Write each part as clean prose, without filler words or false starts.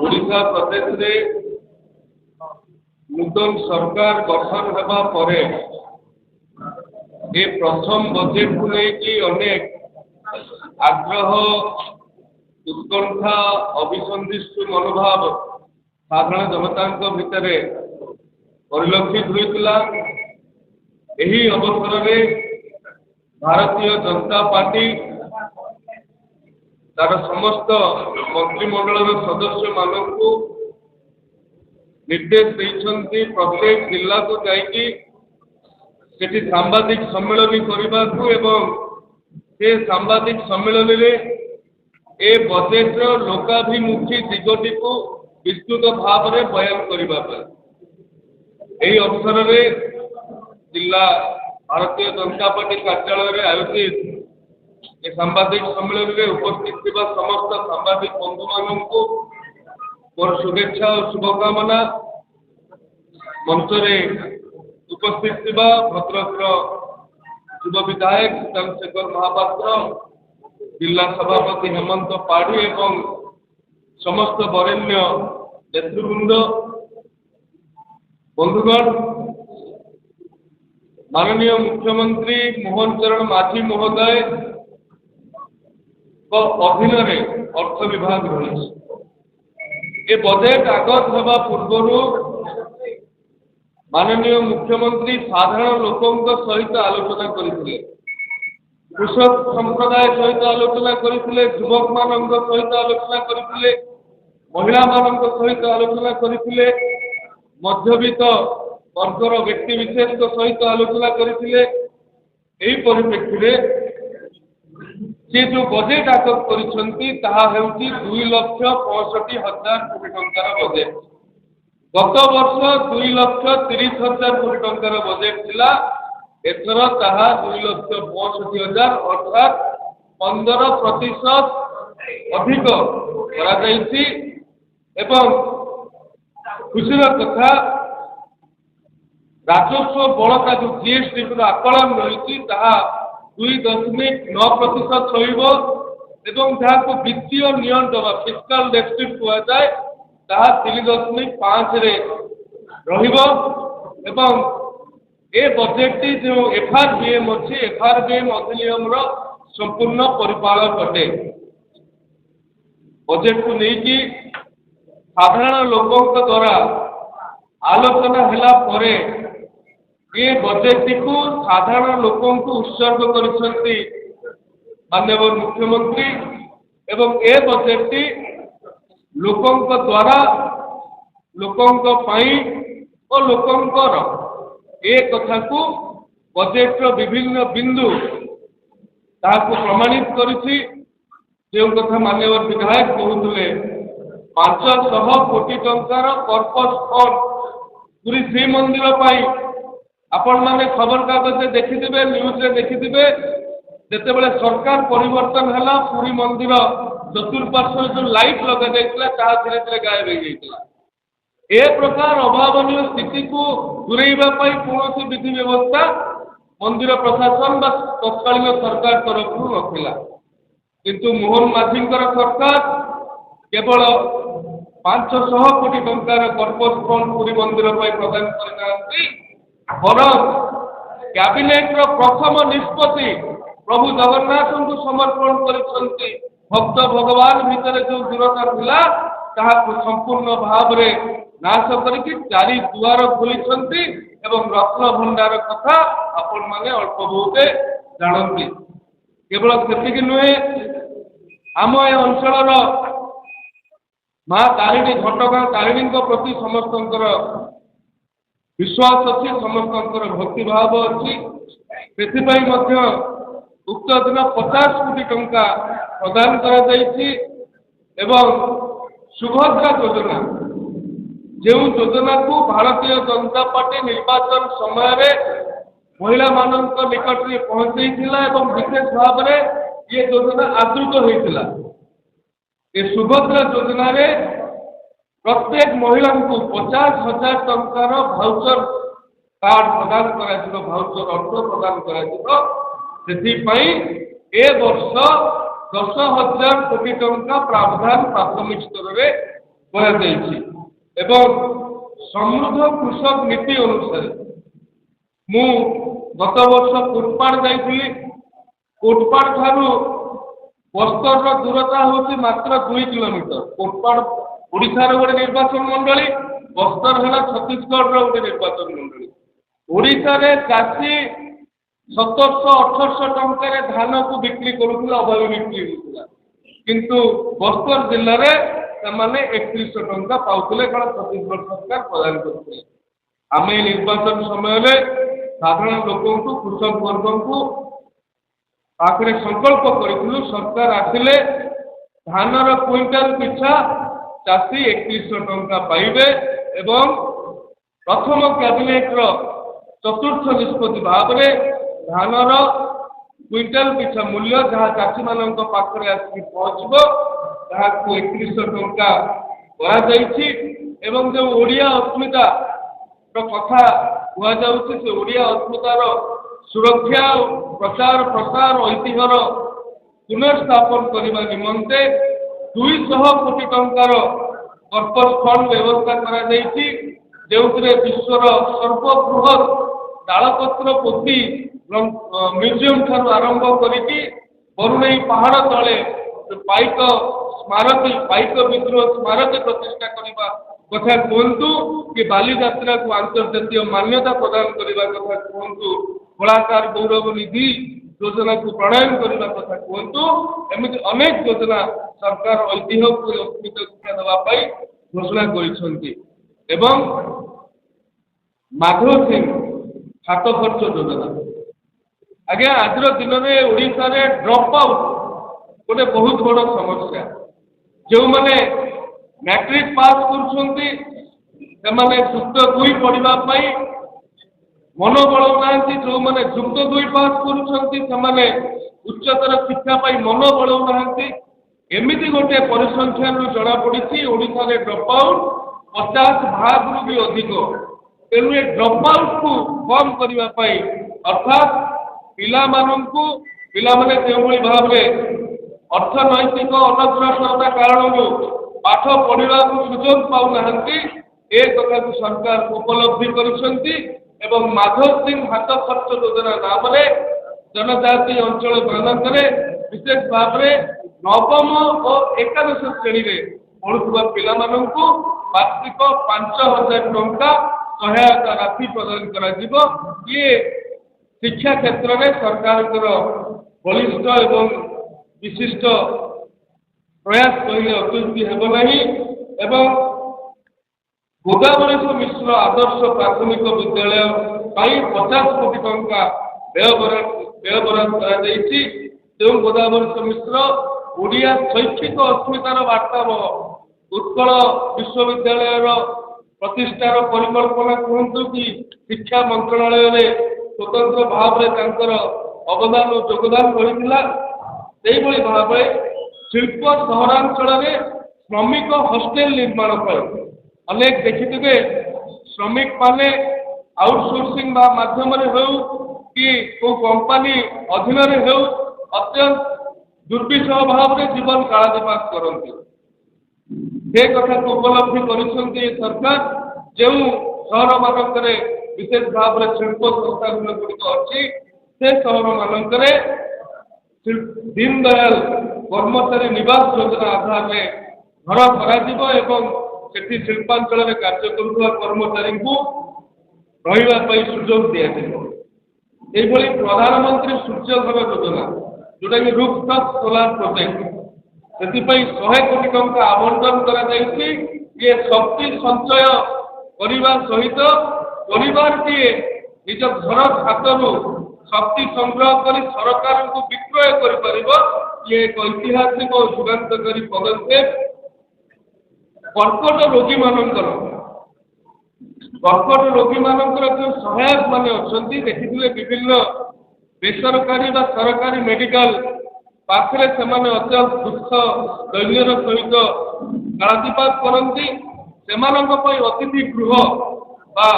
ओडिशा प्रदेश रे नूतन सरकार गठन होगा परे ये प्रथम बजेट को लेकिन अनेक आग्रह उत्कंठा अभिसंधिष्टु मनोभाव साधारण जनता भितर परिलक्षित होता। यही अवसर में भारतीय जनता पार्टी तार समस्त मंत्रिमंडल सदस्य मानू निर्देश देते प्रत्येक जिला को जाकि सांबादिक सम्मेलन करने को एवं से सांबादिक सम्मेलन में ए बजेट लोकाभिमुखी दिगटी को विस्तृत भाव में बयान करने यही अवसर में जिला भारतीय जनता पार्टी कार्यालय में आयोजित सांबादिक सम्मेलन में उपस्थित समस्त सांबादिक बंधु मानू मोर शुभेच्छा और शुभकामना। मंच उपस्थित भद्रक युव विधायक चंद्रशेखर महापात्र जिला सभापति हेमंत पाढ़ी एवं समस्त वरेण्य नेतृवृंद बंधुगण, माननीय मुख्यमंत्री मोहन चरण माझी महोदय अधीन अर्थ विभाग रही ये बजेट आगत होगा पूर्व माननीय मुख्यमंत्री साधारण लोकों सहित आलोचना करते, कृषक संप्रदाय सहित आलोचना करते, युवक मान सहित आलोचना करते, महिला मान सहित आलोचना करते, मध्यवित्त वर्गर व्यक्ति विशेष सहित आलोचना करते। यही परिप्रेक्षी में से जो बजेट आगत कर 2,65,60,000 कोटी टंकार बजेट गत वर्ष 2,30,000 कोटी टंकार बजेट थिला एथर ताहा 2,65,000 अर्थात 15% अधिक करा जायछि। एवं खुशीर कथा राजस्व बड़का जो जीएसटी आकलन रही 2.9% छुईब एवं जहाँ को वित्तीय नियंत्रण फिस्काल डेफिसिट कहुए 3.5 एवं ए बजेट टी जो एफआरबीएम अच्छी एफआरबीएम अधिनियम संपूर्ण परिपालन अटे। बजेट को लेकिन साधारण लोकों द्वारा आलोचना हैला परे ये बजेट को साधारण लोकों को उत्सर्ग करिसेंती माननीय मुख्यमंत्री एवं ए बजेट टी लोकों द्वारा लोकों पाई और लोकों ए कथा को बजेट विभिन्न बिंदु ताको प्रमाणित करिछि। जो कथा माननीय विधायक कहते 500 कोटी टंकार कर्पस फंड पूरी श्रीमंदिर पाई आपण माने खबर कागज देखिथिबे न्यूज रे देखिथिबे जेते बेले सरकार परिवर्तन हला पूरी मंदिर चतुर्पार्श्व जो लाइट लगा जाइतला ता धीरे धीरे गायब हो जाइतला। ए प्रकार अभावनीय स्थिति को दूरेइबा पाई कौन विधि व्यवस्था मंदिर प्रशासन बा तत्कालीन सरकार तरफ नथिला, किंतु मोहन माझी सरकार केवल 500 कोटी टंकार कर्पस फंड पूरी मंदिर प्रदान करते बरं कैबिनेट प्रथम निष्पत्ति प्रभु जगन्नाथ को समर्पण कर भक्त भगवान भितर जो दूरता थिला ताहाको संपूर्ण भाव में नाश करके चारि दुआर खोली एवं रत्न भंडार कथा आपण माने अल्प बहुत जानती। केवल सेतिक नुहे आम ए अंचल माँ तारिणी घटगाँ तारिणी प्रति समस्त विश्वास अच्छी समस्त भक्ति भाव अच्छी से उक्त दिन 50 कोटी टंका प्रदान एवं सुभद्रा योजना जो योजना को भारतीय जनता पार्टी निर्वाचन समय महिला मान निकट में पहुंचाई एवं विशेष भाव में ये योजना आदृत होता। ये सुभद्रा योजना रे प्रत्येक महिला को 50,000 टंकार भाउचर कार्ड प्रदान कर भाउचर अर्थ प्रदान कर ए वर्ष 10,000 कोटी टंका प्रावधान प्राथमिक स्तर में କରାଯାଇଛି ଏବଂ ସମୃଦ୍ଧ କୃଷକ ନୀତି ଅନୁସାରେ ମୁଁ ଗତ ବର୍ଷ କୋଟପାଡ଼ ଯାଇଥିଲି। କୋଟପାଡ଼ ଠାରୁ ବସ୍ତରର ଦୂରତା ହେଉଛି ମାତ୍ର 2 କିଲୋମିଟର। କୋଟପାଡ଼ ଓଡ଼ିଶାର ଗୋଟେ ନିର୍ବାଚନ ମଣ୍ଡଳୀ, ବସ୍ତର ହେଲା ଛତିଶଗଡ଼ର ଗୋଟେ ନିର୍ବାଚନ ମଣ୍ଡଳୀ। ଓଡ଼ିଶାରେ ଚାଷୀ 1700-1800 ଟଙ୍କାରେ ଧାନକୁ ବିକ୍ରି କରୁଥିଲେ, ଅଭାବୀ ବିକ୍ରି ହେଉଥିଲା, କିନ୍ତୁ ବସ୍ତର ଜିଲ୍ଲାରେ ସେମାନେ 3100 ଟଙ୍କା ପାଉଥିଲେ, କାରଣ ଛତିଶଗଡ଼ ସରକାର ପ୍ରଦାନ କରୁଥିଲେ। ଆମେ ନିର୍ବାଚନ ସମୟରେ ସାଧାରଣ ଲୋକଙ୍କୁ, କୃଷକ ବର୍ଗଙ୍କୁ ପାଖରେ ସଂକଳ୍ପ କରିଥିଲୁ, ସରକାର ଆସିଲେ ଧାନର କ୍ୱିଣ୍ଟାଲ ପିଛା ଚାଷୀ 3100 ଟଙ୍କା ପାଇବେ ଏବଂ ପ୍ରଥମ କ୍ୟାବିନେଟ୍ର ଚତୁର୍ଥ ନିଷ୍ପତ୍ତି ଭାବରେ ଧାନର କ୍ୱିଣ୍ଟାଲ ପିଛା ମୂଲ୍ୟ ଯାହା ଚାଷୀମାନଙ୍କ ପାଖରେ ଆସିକି ପହଞ୍ଚିବ ତାହାକୁ 3100 ଟଙ୍କା କରାଯାଇଛି ଏବଂ ଯେଉଁ ଓଡ଼ିଆ ଅସ୍ମିତାର କଥା କୁହାଯାଉଛି, ସେ ଓଡ଼ିଆ ଅସ୍ମିତାର ସୁରକ୍ଷା, ପ୍ରଚାର ପ୍ରସାର, ଐତିହ୍ୟର ପୁନଃସ୍ଥାପନ କରିବା ନିମନ୍ତେ 200 କୋଟି ଟଙ୍କାର କର୍ପସ୍ ଫଣ୍ଡ ବ୍ୟବସ୍ଥା କରାଯାଇଛି, ଯେଉଁଥିରେ ବିଶ୍ୱର ସର୍ବବୃହତ୍ ତାଳପତ୍ର ପୋଥି ମ୍ୟୁଜିୟମ ଠାରୁ ଆରମ୍ଭ କରିକି ବରୁଣେଇ ପାହାଡ଼ ତଳେ ପାଇକ ସ୍ମାରକୀ, ପାଇକ ବିଦ୍ରୋହ ସ୍ମାରକୀ ପ୍ରତିଷ୍ଠା କରିବା କଥା କୁହନ୍ତୁ, କି ବାଲିଯାତ୍ରାକୁ ଆନ୍ତର୍ଜାତୀୟ ମାନ୍ୟତା ପ୍ରଦାନ କରିବା କଥା କୁହନ୍ତୁ, କଳାକାର ଗୌରବ ନିଧି ଯୋଜନାକୁ ପ୍ରଣୟନ କରିବା କଥା କୁହନ୍ତୁ, ଏମିତି ଅନେକ ଯୋଜନା ସରକାର ଐତିହ୍ୟକୁ ଅସ୍ମିତ ଶିକ୍ଷା ଦେବା ପାଇଁ ଘୋଷଣା କରିଛନ୍ତି। ଏବଂ ମାଧବ ସିଂ ହାତ ଖର୍ଚ୍ଚ ଯୋଜନା, ଆଜ୍ଞା ଆଜିର ଦିନରେ ଓଡ଼ିଶାରେ ଡ୍ରପ୍ ଆଉଟ୍ ଗୋଟେ ବହୁତ ବଡ଼ ସମସ୍ୟା। ଯେଉଁମାନେ ମ୍ୟାଟ୍ରିକ୍ ପାସ୍ କରୁଛନ୍ତି ସେମାନେ ଯୁକ୍ତ 2 ପଢ଼ିବା ପାଇଁ ମନ ବଳାଉନାହାନ୍ତି, ଯେଉଁମାନେ ଯୁକ୍ତ 2 ପାସ୍ କରୁଛନ୍ତି ସେମାନେ ଉଚ୍ଚତର ଶିକ୍ଷା ପାଇଁ ମନ ବଳାଉନାହାନ୍ତି। ଏମିତି ଗୋଟେ ପରିସଂଖ୍ୟାନରୁ ଜଣାପଡ଼ିଛି ଓଡ଼ିଶାରେ ଡ୍ରପ୍ ଆଉଟ୍ 50% ବି ଅଧିକ। ତେଣୁ ଏ ଡ୍ରପ୍ ଆଉଟ୍କୁ କମ୍ କରିବା ପାଇଁ, ଅର୍ଥାତ୍ ପିଲାମାନେ ଯେଉଁଭଳି ଭାବରେ ଅର୍ଥନୈତିକ ଅନଗ୍ରସରତା କାରଣରୁ ପାଠ ପଢ଼ିବାକୁ ସୁଯୋଗ ପାଉନାହାନ୍ତି, ଏ କଥାକୁ ସରକାର ଉପଲବ୍ଧି କରିଛନ୍ତି ଏବଂ ମାଧବ ସିଂ ହାତ ଖର୍ଚ୍ଚ ଯୋଜନା ନାମରେ ଜନଜାତି ଅଞ୍ଚଳ ମାନଙ୍କରେ ବିଶେଷ ଭାବରେ ନବମ ଓ ଏକାଦଶ ଶ୍ରେଣୀରେ ପଢ଼ୁଥିବା ପିଲାମାନଙ୍କୁ ବାର୍ଷିକ 5000 ଟଙ୍କା ସହାୟତା ରାଶି ପ୍ରଦାନ କରାଯିବ। ଇଏ ଶିକ୍ଷା କ୍ଷେତ୍ରରେ ସରକାରଙ୍କର ବଳିଷ୍ଠ ଏବଂ ବିଶିଷ୍ଟ ପ୍ରୟାସ କହିଲେ ଅତ୍ୟୁକ୍ତି ହେବ ନାହିଁ। ଏବଂ ଗୋଦାବରୀଶ ମିଶ୍ର ଆଦର୍ଶ ପ୍ରାଥମିକ ବିଦ୍ୟାଳୟ ପାଇଁ 50 କୋଟି ଟଙ୍କା ବ୍ୟୟବରାଦ କରାଯାଇଛି। ଯେଉଁ ଗୋଦାବରୀଶ ମିଶ୍ର ଓଡ଼ିଆ ଶୈକ୍ଷିକ ଅସ୍ମିତାର ବାର୍ତ୍ତାବହ, ଉତ୍କଳ ବିଶ୍ୱବିଦ୍ୟାଳୟର ପ୍ରତିଷ୍ଠାର ପରିକଳ୍ପନା କୁହନ୍ତୁ କି ଶିକ୍ଷା ମନ୍ତ୍ରଣାଳୟରେ ସ୍ୱତନ୍ତ୍ର ଭାବରେ ତାଙ୍କର ଅବଦାନ ଓ ଯୋଗଦାନ ରହିଥିଲା, ସେହିଭଳି ଭାବରେ ଶିଳ୍ପ ସହରାଞ୍ଚଳରେ ଶ୍ରମିକ ହଷ୍ଟେଲ ନିର୍ମାଣ ପାଇଁ ଅନେକ ଦେଖିଥିବେ, ଶ୍ରମିକମାନେ ଆଉଟସୋର୍ସିଂ ମାଧ୍ୟମରେ ହେଉ କି କେଉଁ କମ୍ପାନୀ ଅଧୀନରେ ହେଉ ଅତ୍ୟନ୍ତ ଦୁର୍ବିସହ ଭାବରେ ଜୀବନ କାଳାତିପାତ କରନ୍ତି। ସେ କଥାକୁ ଉପଲବ୍ଧି କରିଛନ୍ତି ଏ ସରକାର। ଯେଉଁ ସହରମାନଙ୍କରେ ବିଶେଷ ଭାବରେ ଶିଳ୍ପ ସଂସ୍ଥାନ ଗୁଡ଼ିକ ଅଛି, ସେ ସହରମାନଙ୍କରେ ଦୀନଦୟାଲ କର୍ମଚାରୀ ନିବାସ ଯୋଜନା ଆଧାରରେ ଘର କରାଯିବ ଏବଂ ସେଠି ଶିଳ୍ପାଞ୍ଚଳରେ କାର୍ଯ୍ୟ କରୁଥିବା କର୍ମଚାରୀଙ୍କୁ ରହିବା ପାଇଁ ସୁଯୋଗ ଦିଆଯିବ। ଏହିଭଳି ପ୍ରଧାନମନ୍ତ୍ରୀ ସୂର୍ଯ୍ୟଘର ଯୋଜନା, ଯେଉଁଟାକି ରୁଫଟପ୍ ସୋଲାର ପ୍ରୋଜେକ୍ଟ, ସେଥିପାଇଁ 100 କୋଟି ଟଙ୍କା ଆବଣ୍ଟନ କରାଯାଇଛି। ଇଏ ଶକ୍ତି ସଞ୍ଚୟ କରିବା ସହିତ ପରିବାରଟିଏ ନିଜ ଘର ଛାତରୁ ଶକ୍ତି ସଂଗ୍ରହ କରି ସରକାରଙ୍କୁ ବିକ୍ରୟ କରିପାରିବ। ଇଏ ଏକ ଐତିହାସିକ ଓ ଯୁଗାନ୍ତକାରୀ ପଦକ୍ଷେପ। କର୍କଟ ରୋଗୀମାନଙ୍କର ଯେଉଁ ସହାୟକ ମାନେ ଅଛନ୍ତି, ଦେଖିଥିଲେ ବିଭିନ୍ନ ବେସରକାରୀ ବା ସରକାରୀ ମେଡିକାଲ ପାଖରେ ସେମାନେ ଅତ୍ୟନ୍ତ ଦୁଃଖ ଦୈନ୍ୟର ସହିତ କାଳାତିପାତ କରନ୍ତି। ସେମାନଙ୍କ ପାଇଁ ଅତିଥି ଗୃହ ବା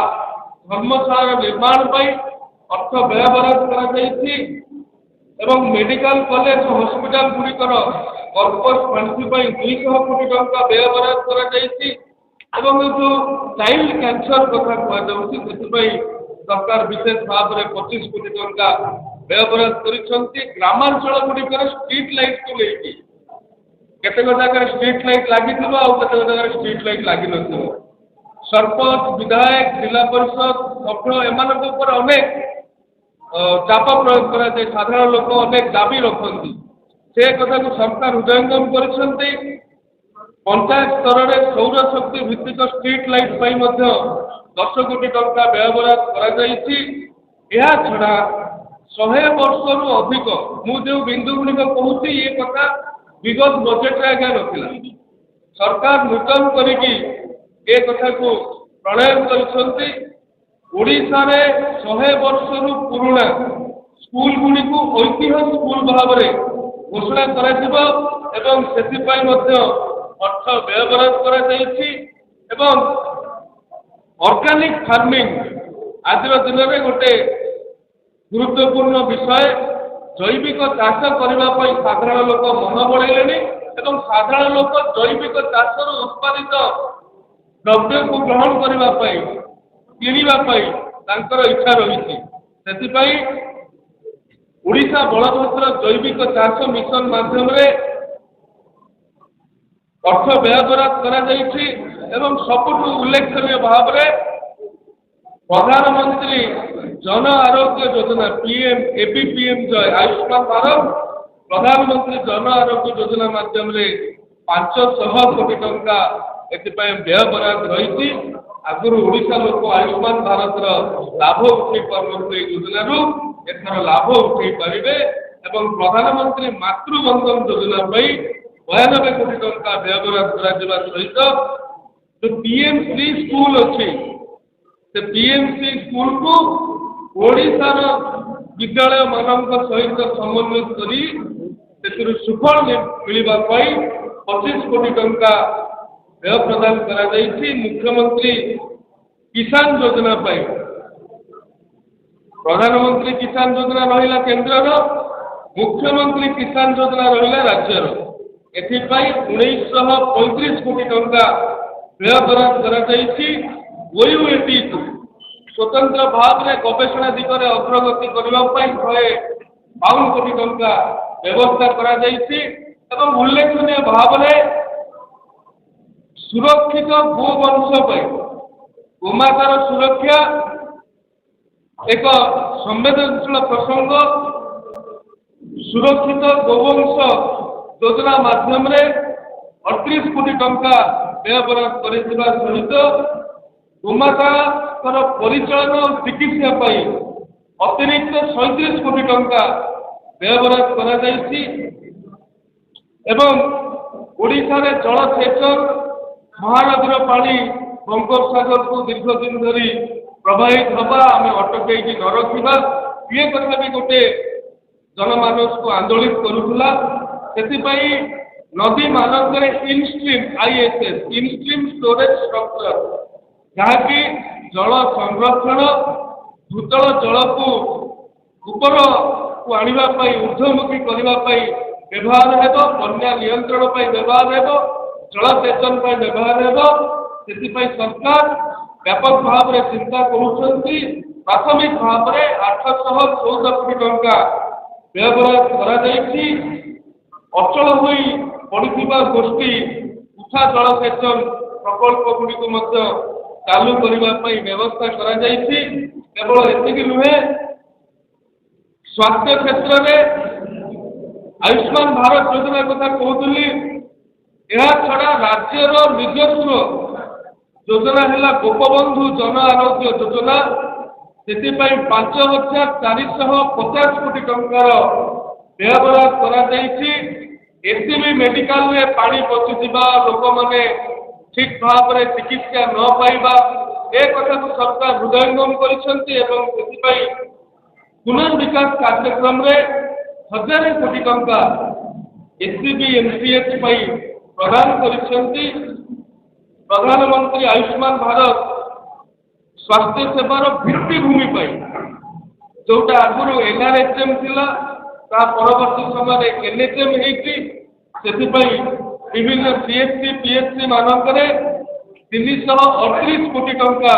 ଧର୍ମଶାଳାର ନିର୍ମାଣ ପାଇଁ ଅର୍ଥ ବ୍ୟୟବରାଦ କରାଯାଇଛି ଏବଂ ମେଡିକାଲ କଲେଜ ହସ୍ପିଟାଲ ଗୁଡ଼ିକର କର୍ପସ ଫାଣ୍ଡି ପାଇଁ 200 କୋଟି ଟଙ୍କା ବ୍ୟୟବରାଦ କରାଯାଇଛି ଏବଂ ଏ ଯେଉଁ ଚାଇଲ୍ଡ କ୍ୟାନ୍ସର କଥା କୁହାଯାଉଛି ସେଥିପାଇଁ ସରକାର ବିଶେଷ ଭାବରେ 25 କୋଟି ଟଙ୍କା ବ୍ୟୟବରାଦ କରିଛନ୍ତି। ଗ୍ରାମାଞ୍ଚଳ ଗୁଡ଼ିକରେ ଷ୍ଟ୍ରିଟ୍ ଲାଇଟ୍କୁ ନେଇକି କେତେକ ଜାଗାରେ ଷ୍ଟ୍ରିଟ୍ ଲାଇଟ୍ ଲାଗିଥିବ ଆଉ କେତେକ ଜାଗାରେ ଷ୍ଟ୍ରିଟ୍ ଲାଇଟ୍ ଲାଗିନଥିବ। ସରପଞ୍ଚ ବିଧାୟକ ଜିଲ୍ଲା ପରିଷଦ ସଭ୍ୟ ଏମାନଙ୍କ ଉପରେ ଅନେକ ଚାପ ପ୍ରୟୋଗ କରାଯାଏ। ସାଧାରଣ ଲୋକ ଅନେକ ଦାବି ରଖନ୍ତି, ସେ କଥାକୁ ସରକାର ହୃଦୟଙ୍ଗମ କରିଛନ୍ତି। ପଞ୍ଚାୟତ ସ୍ତରରେ ସୌରଶକ୍ତି ଭିତ୍ତିକ ଷ୍ଟ୍ରିଟ୍ ଲାଇଟ୍ ପାଇଁ ମଧ୍ୟ 10 କୋଟି ଟଙ୍କା ବ୍ୟୟବରାଦ କରାଯାଇଛି। ଏହା ଛଡ଼ା 100 ବର୍ଷରୁ ଅଧିକ ମୁଁ ଯେଉଁ ବିନ୍ଦୁ ଗୁଡ଼ିକ କହୁଛି ଏ କଥା ବିଗତ ବଜେଟରେ ଆଜ୍ଞା ନଥିଲା। ସରକାର ନୂତନ କରିକି ଏ କଥାକୁ ପ୍ରଣୟନ କରିଛନ୍ତି। ଓଡ଼ିଶାରେ 100 ବର୍ଷରୁ ପୁରୁଣା ସ୍କୁଲ ଗୁଡ଼ିକୁ ଐତିହ୍ୟ ସ୍କୁଲ ଭାବରେ ଘୋଷଣା କରାଯିବ ଏବଂ ସେଥିପାଇଁ ମଧ୍ୟ ଅର୍ଥ ବ୍ୟୟବରାଦ କରାଯାଇଛି ଏବଂ ଅର୍ଗାନିକ ଫାର୍ମିଂ ଆଜିର ଦିନରେ ଗୋଟେ ଗୁରୁତ୍ୱପୂର୍ଣ୍ଣ ବିଷୟ। ଜୈବିକ ଚାଷ କରିବା ପାଇଁ ସାଧାରଣ ଲୋକ ମନ ବଳେଇଲେଣି ଏବଂ ସାଧାରଣ ଲୋକ ଜୈବିକ ଚାଷରୁ ଉତ୍ପାଦିତ ଦ୍ରବ୍ୟକୁ ଗ୍ରହଣ କରିବା ପାଇଁ କିଣିବା ପାଇଁ ତାଙ୍କର ଇଚ୍ଛା ରହିଛି। ସେଥିପାଇଁ ଓଡ଼ିଶା ବଳଭଦ୍ର ଜୈବିକ ଚାଷ ମିଶନ ମାଧ୍ୟମରେ ଅର୍ଥ ବ୍ୟୟବରାଦ କରାଯାଇଛି ଏବଂ ସବୁଠୁ ଉଲ୍ଲେଖନୀୟ ଭାବରେ ପ୍ରଧାନମନ୍ତ୍ରୀ ଜନ ଆରୋଗ୍ୟ ଯୋଜନା PMABPM ଆୟୁଷ୍ମାନ ଭାରତ ପ୍ରଧାନମନ୍ତ୍ରୀ ଜନ ଆରୋଗ୍ୟ ଯୋଜନା ମାଧ୍ୟମରେ 500 କୋଟି ଟଙ୍କା ଏଥିପାଇଁ ବ୍ୟୟବରାଦ ରହିଛି। ଆଗରୁ ଓଡ଼ିଶା ଲୋକ ଆୟୁଷ୍ମାନ ଭାରତର ଲାଭ ଉଠାଇ ପାରୁନଥିଲେ ଏହି ଯୋଜନାରୁ, ଏଥର ଲାଭ ଉଠାଇ ପାରିବେ ଏବଂ ପ୍ରଧାନମନ୍ତ୍ରୀ ମାତୃବନ୍ଧନ ଯୋଜନା ପାଇଁ 92 କୋଟି ଟଙ୍କା ବ୍ୟୟବରାଦ କରାଯିବା ସହିତ ଯେଉଁ PMC ସ୍କୁଲ ଅଛି ସେ PMC ସ୍କୁଲକୁ ଓଡ଼ିଶାର ବିଦ୍ୟାଳୟମାନଙ୍କ ସହିତ ସମନ୍ୱୟ କରି ସେଥିରୁ ସୁଫଳ ମିଳିବା ପାଇଁ 25 କୋଟି ଟଙ୍କା ବ୍ୟୟ ପ୍ରଦାନ କରାଯାଇଛି। ମୁଖ୍ୟମନ୍ତ୍ରୀ କିଷାନ ଯୋଜନା ପାଇଁ ପ୍ରଧାନମନ୍ତ୍ରୀ କିଷାନ ଯୋଜନା ରହିଲା କେନ୍ଦ୍ରର, ମୁଖ୍ୟମନ୍ତ୍ରୀ କିଷାନ ଯୋଜନା ରହିଲା ରାଜ୍ୟର। ଏଥିପାଇଁ 1935 କୋଟି ଟଙ୍କା ବ୍ୟୟବରାଦ କରାଯାଇଛି। OUATକୁ ସ୍ୱତନ୍ତ୍ର ଭାବରେ ଗବେଷଣା ଦିଗରେ ଅଗ୍ରଗତି କରିବା ପାଇଁ 152 କୋଟି ଟଙ୍କା ବ୍ୟବସ୍ଥା କରାଯାଇଛି ଏବଂ ଉଲ୍ଲେଖନୀୟ ଭାବରେ ସୁରକ୍ଷିତ ଗୋବଂଶ ପାଇଁ ଗୋମାତାର ସୁରକ୍ଷା ଏକ ସମ୍ବେଦନଶୀଳ ପ୍ରସଙ୍ଗ। ସୁରକ୍ଷିତ ଗୋବଂଶ ଯୋଜନା ମାଧ୍ୟମରେ 38 କୋଟି ଟଙ୍କା ବ୍ୟୟବରାଦ କରିଥିବା ସହିତ ଗୋମାତାଙ୍କର ପରିଚାଳନା ଓ ଚିକିତ୍ସା ପାଇଁ ଅତିରିକ୍ତ 37 କୋଟି ଟଙ୍କା ବ୍ୟୟବରାଦ କରାଯାଇଛି ଏବଂ ଓଡ଼ିଶାରେ ଜଳସେଚନ ମହାନଦୀର ପାଣି ବଙ୍ଗୋପସାଗରକୁ ଦୀର୍ଘ ଦିନ ଧରି ପ୍ରବାହିତ ହେବା ଆମେ ଅଟକେଇକି ନ ରଖିବା, ଇଏ କଥା ବି ଗୋଟେ ଜନମାନସକୁ ଆନ୍ଦୋଳିତ କରୁଥିଲା। ସେଥିପାଇଁ ନଦୀମାନଙ୍କରେ instream ISS instream storage structure ଯାହାକି ଜଳ ସଂରକ୍ଷଣ ଭୂତଳ ଜଳକୁ ଉପରକୁ ଆଣିବା ପାଇଁ ଊର୍ଦ୍ଧ୍ୱମୁଖୀ କରିବା ପାଇଁ ବ୍ୟବହାର ହେବ, ବନ୍ୟା ନିୟନ୍ତ୍ରଣ ପାଇଁ ବ୍ୟବହାର ହେବ, ଜଳସେଚନ ପାଇଁ ବ୍ୟବହାର ହେବ। ସେଥିପାଇଁ ସରକାର ବ୍ୟାପକ ଭାବରେ ଚିନ୍ତା କରୁଛନ୍ତି। ପ୍ରାଥମିକ ଭାବରେ 814 କୋଟି ଟଙ୍କା ବ୍ୟୟବରାଦ କରାଯାଇଛି। ଅଚଳ ହୋଇ ପଡ଼ିଥିବା ଗୋଷ୍ଠୀ ଉଠା ଜଳସେଚନ ପ୍ରକଳ୍ପ ଗୁଡ଼ିକୁ ମଧ୍ୟ ଚାଲୁ କରିବା ପାଇଁ ବ୍ୟବସ୍ଥା କରାଯାଇଛି। କେବଳ ଏତିକି ନୁହେଁ, ସ୍ୱାସ୍ଥ୍ୟ କ୍ଷେତ୍ରରେ ଆୟୁଷ୍ମାନ ଭାରତ ଯୋଜନା କଥା କହୁଥିଲି, ଏହା ଛଡ଼ା ରାଜ୍ୟର ନିଜସ୍ୱ ଯୋଜନା ହେଲା ଗୋପବନ୍ଧୁ ଜନ ଆରୋଗ୍ୟ ଯୋଜନା। ସେଥିପାଇଁ 5,450 କୋଟି ଟଙ୍କାର ବ୍ୟୟବରାଦ କରାଯାଇଛି। SCB ମେଡିକାଲରେ ପାଣି ପଶିଥିବା ଲୋକମାନେ ଠିକ ଭାବରେ ଚିକିତ୍ସା ନ ପାଇବା ଏ କଥାକୁ ସରକାର ହୃଦୟଙ୍ଗମ କରିଛନ୍ତି ଏବଂ ସେଥିପାଇଁ ପୁନର୍ବିକାଶ କାର୍ଯ୍ୟକ୍ରମରେ 1,000 କୋଟି ଟଙ୍କା SCB MCH ପାଇଁ ପ୍ରଦାନ କରିଛନ୍ତି। ପ୍ରଧାନମନ୍ତ୍ରୀ ଆୟୁଷ୍ମାନ ଭାରତ ସ୍ୱାସ୍ଥ୍ୟ ସେବାର ଭିତ୍ତିଭୂମି ପାଇଁ ଯୋଉଟା ଆଗରୁ NRHM ଥିଲା ତା ପରବର୍ତ୍ତୀ ସମୟରେ ଏନ୍ଏଚ୍ଏମ୍ ହେଇଛି। ସେଥିପାଇଁ ବିଭିନ୍ନ ସିଏଚ୍ସି ପିଏଚ୍ସି ମାନଙ୍କରେ 338 କୋଟି ଟଙ୍କା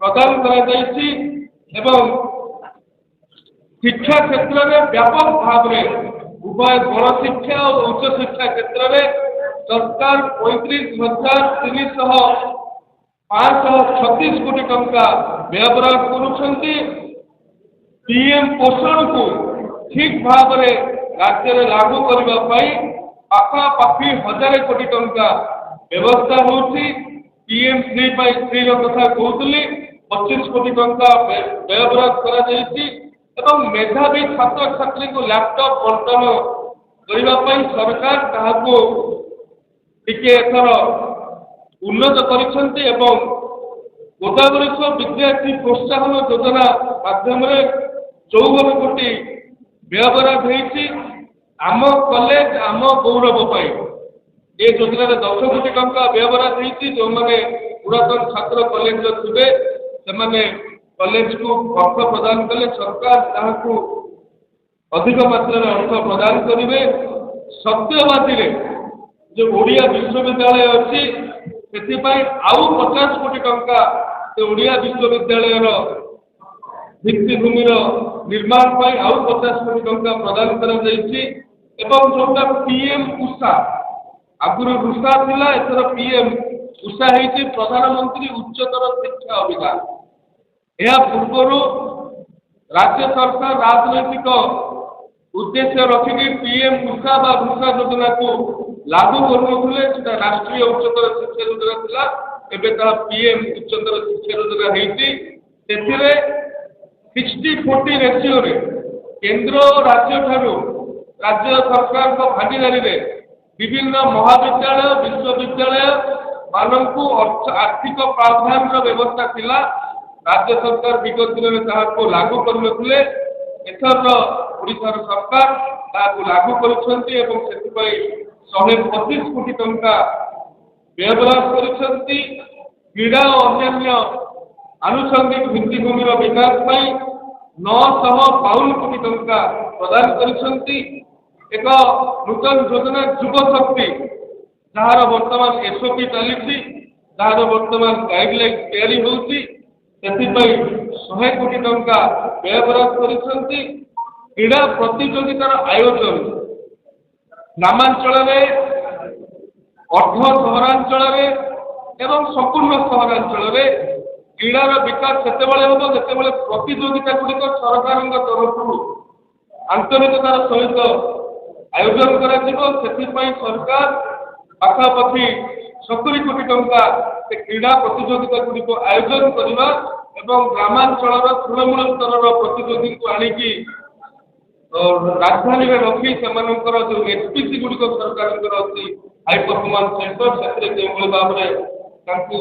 ପ୍ରଦାନ କରାଯାଇଛି ଏବଂ ଶିକ୍ଷା କ୍ଷେତ୍ରରେ ବ୍ୟାପକ ଭାବରେ ଉଭୟ ଗଣଶିକ୍ଷା ଓ ଉଚ୍ଚଶିକ୍ଷା କ୍ଷେତ୍ରରେ ସରକାର 35,536 କୋଟି ଟଙ୍କା ବ୍ୟୟବରାଦ କରୁଛନ୍ତି। ପିଏମ୍ ପୋଷଣକୁ ଠିକ ଭାବରେ ରାଜ୍ୟରେ ଲାଗୁ କରିବା ପାଇଁ ପାଖାପାଖି 1000 କୋଟି ଟଙ୍କା ବ୍ୟବସ୍ଥା ହେଉଛି। ପିଏମ୍ ଶ୍ରୀ ପାଇଁ ସ୍ତ୍ରୀର କଥା କହୁଥିଲି, 25 କୋଟି ଟଙ୍କା ବ୍ୟୟବରାଦ କରାଯାଇଛି ଏବଂ ମେଧାବୀ ଛାତ୍ରଛାତ୍ରୀଙ୍କୁ ଲ୍ୟାପଟପ୍ ବଣ୍ଟନ କରିବା ପାଇଁ ସରକାର ତାହାକୁ ଟିକେ ଏଥର ଉନ୍ନତ କରିଛନ୍ତି ଏବଂ ଗୋଦାବରୀଶ ବିଦ୍ୟାର୍ଥୀ ପ୍ରୋତ୍ସାହନ ଯୋଜନା ମାଧ୍ୟମରେ 54 କୋଟି ବ୍ୟୟବରାଦ ହେଇଛି। ଆମ କଲେଜ ଆମ ଗୌରବ ପାଇଁ ଏ ଯୋଜନାରେ 10 କୋଟି ଟଙ୍କା ବ୍ୟୟବରାଦ ହେଇଛି। ଯେଉଁମାନେ ପୁରାତନ ଛାତ୍ର କଲେଜରେ ଥିବେ ସେମାନେ କଲେଜକୁ ଅର୍ଥ ପ୍ରଦାନ କଲେ ସରକାର ତାହାକୁ ଅଧିକ ମାତ୍ରାରେ ଅର୍ଥ ପ୍ରଦାନ କରିବେ। ସତ୍ୟବାଦୀରେ ଯେଉଁ ଓଡ଼ିଆ ବିଶ୍ୱବିଦ୍ୟାଳୟ ଅଛି ସେଥିପାଇଁ ଆଉ 50 କୋଟି ଟଙ୍କା ସେ ଓଡ଼ିଆ ବିଶ୍ୱବିଦ୍ୟାଳୟର ଭିତ୍ତିଭୂମିର ନିର୍ମାଣ ପାଇଁ ଆଉ 50 କୋଟି ଟଙ୍କା ପ୍ରଦାନ କରାଯାଇଛି ଏବଂ ଯେଉଁଟା ପିଏମ୍ ଉଷା, ଆଗରୁ ରୁଷା ଥିଲା, ଏଥର ପିଏମ୍ ଉଷା ହେଇଛି ପ୍ରଧାନମନ୍ତ୍ରୀ ଉଚ୍ଚତର ଶିକ୍ଷା ଅଭିଯାନ। ଏହା ପୂର୍ବରୁ ରାଜ୍ୟ ସରକାର ରାଜନୈତିକ ଉଦ୍ଦେଶ୍ୟ ରଖିକି ପିଏମ୍ ଉଷା ବା ରୁଷା ଯୋଜନାକୁ ଲାଗୁ କରୁନଥିଲେ। ସେଟା ରାଷ୍ଟ୍ରୀୟ ଉଚ୍ଚତର ଶିକ୍ଷା ଯୋଜନା ଥିଲା, ଏବେ ତାହା ପିଏମ୍ ଉଚ୍ଚତର ଶିକ୍ଷା ଯୋଜନା ହେଇଛି। ସେଥିରେ 60-40 ରେସିଓରେ କେନ୍ଦ୍ର ଓ ରାଜ୍ୟ ଠାରୁ ରାଜ୍ୟ ସରକାରଙ୍କ ଭାଗିଦାରୀରେ ବିଭିନ୍ନ ମହାବିଦ୍ୟାଳୟ ବିଶ୍ୱବିଦ୍ୟାଳୟ ମାନଙ୍କୁ ଆର୍ଥିକ ପ୍ରାବଧାନର ବ୍ୟବସ୍ଥା ଥିଲା। ରାଜ୍ୟ ସରକାର ବିଗତ ଦିନରେ ତାହାକୁ ଲାଗୁ କରିନଥିଲେ। ଏଥର ଓଡ଼ିଶାର ସରକାର ତାହାକୁ ଲାଗୁ କରିଛନ୍ତି ଏବଂ ସେଥିପାଇଁ 125 କୋଟି ଟଙ୍କା ବ୍ୟୟବରାଦ କରିଛନ୍ତି। କ୍ରୀଡ଼ା ଓ ଅନ୍ୟାନ୍ୟ ଆନୁଷଙ୍ଗିକ ଭିତ୍ତିଭୂମିର ବିକାଶ ପାଇଁ 952 କୋଟି ଟଙ୍କା ପ୍ରଦାନ କରିଛନ୍ତି। ଏକ ନୂତନ ଯୋଜନା ଯୁବ ଶକ୍ତି, ଯାହାର ବର୍ତ୍ତମାନ ଏସ୍ଓପି ଚାଲିଛି, ଯାହାର ବର୍ତ୍ତମାନ ଗାଇଡଲାଇନ୍ ତିଆରି ହେଉଛି, ସେଥିପାଇଁ 100 କୋଟି ଟଙ୍କା ବ୍ୟୟବରାଦ କରିଛନ୍ତି। କ୍ରୀଡ଼ା ପ୍ରତିଯୋଗିତାର ଆୟୋଜନ ଗ୍ରାମାଞ୍ଚଳରେ, ଅର୍ଦ୍ଧ ସହରାଞ୍ଚଳରେ ଏବଂ ସମ୍ପୂର୍ଣ୍ଣ ସହରାଞ୍ଚଳରେ କ୍ରୀଡ଼ାର ବିକାଶ ସେତେବେଳେ ହେବ ଯେତେବେଳେ ପ୍ରତିଯୋଗିତା ଗୁଡ଼ିକ ସରକାରଙ୍କ ତରଫରୁ ଆନ୍ତରିକତାର ସହିତ ଆୟୋଜନ କରାଯିବ। ସେଥିପାଇଁ ସରକାର ପାଖାପାଖି 70 କୋଟି ଟଙ୍କା ସେ କ୍ରୀଡ଼ା ପ୍ରତିଯୋଗିତା ଗୁଡ଼ିକୁ ଆୟୋଜନ କରିବା ଏବଂ ଗ୍ରାମାଞ୍ଚଳର ତୃଣମୂଳ ସ୍ତରର ପ୍ରତିଯୋଗୀଙ୍କୁ ଆଣିକି ରାଜଧାନୀରେ ରଖି ସେମାନଙ୍କର ଯେଉଁ ଏଚ୍ପିସି ଗୁଡ଼ିକ ସରକାରଙ୍କର ଅଛି ହାଇ ପରଫର୍ମାନ୍ସ ସେଣ୍ଟର, ସେଥିରେ ଯେଉଁଭଳି ଭାବରେ ତାଙ୍କୁ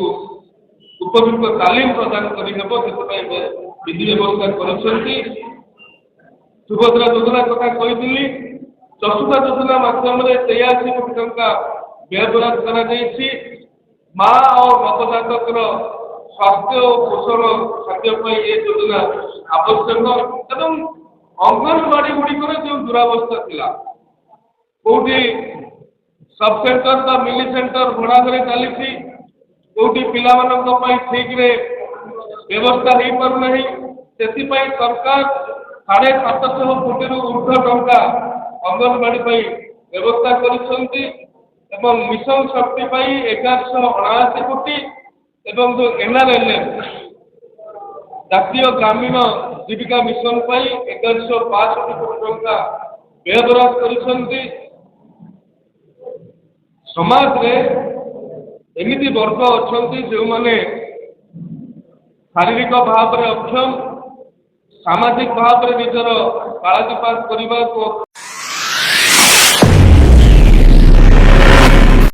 ଉପଯୁକ୍ତ ତାଲିମ ପ୍ରଦାନ କରିହେବ ସେଥିପାଇଁ ବିଧି ବ୍ୟବସ୍ଥା କରିଛନ୍ତି। ସୁଭଦ୍ରା ଯୋଜନା କଥା କହିଥିଲି, ଚଷୁଦା ଯୋଜନା ମାଧ୍ୟମରେ 83 କୋଟି ଟଙ୍କା ବ୍ୟୟବରାଦ କରାଯାଇଛି। ମା ଓ ନବଜାତକର ସ୍ୱାସ୍ଥ୍ୟ ଓ ପୋଷଣ ଖାଦ୍ୟ ପାଇଁ ଏ ଯୋଜନା ଆବଶ୍ୟକ ଏବଂ ଅଙ୍ଗନବାଡ଼ି ଗୁଡ଼ିକର ଯେଉଁ ଦୁରାବସ୍ଥା ଥିଲା, କୋଉଠି ସବ୍ ସେଣ୍ଟର ବା ମିନି ସେଣ୍ଟର ଭଡ଼ା ଧରି ଚାଲିଛି, କୋଉଠି ପିଲାମାନଙ୍କ ପାଇଁ ଠିକରେ ବ୍ୟବସ୍ଥା ହେଇପାରୁନାହିଁ। ସେଥିପାଇଁ ସରକାର 750 କୋଟିରୁ ଉର୍ଦ୍ଧ୍ୱ ଟଙ୍କା ଅଙ୍ଗନବାଡ଼ି ପାଇଁ ବ୍ୟବସ୍ଥା କରିଛନ୍ତି ଏବଂ ମିଶନ ଶକ୍ତି ପାଇଁ 1179 କୋଟି ଏବଂ ଯେଉଁ NRLM ଜାତୀୟ ଗ୍ରାମୀଣ ଜୀବିକା ମିଶନ ପାଇଁ 1165 କୋଟି ଟଙ୍କା ବ୍ୟୟବରାଦ କରିଛନ୍ତି। ସମାଜରେ ଏମିତି ବର୍ଗ ଅଛନ୍ତି ଯେଉଁମାନେ ଶାରୀରିକ ଭାବରେ ଅକ୍ଷମ, ସାମାଜିକ ଭାବରେ ନିଜର କାଳାତିପାତ କରିବାକୁ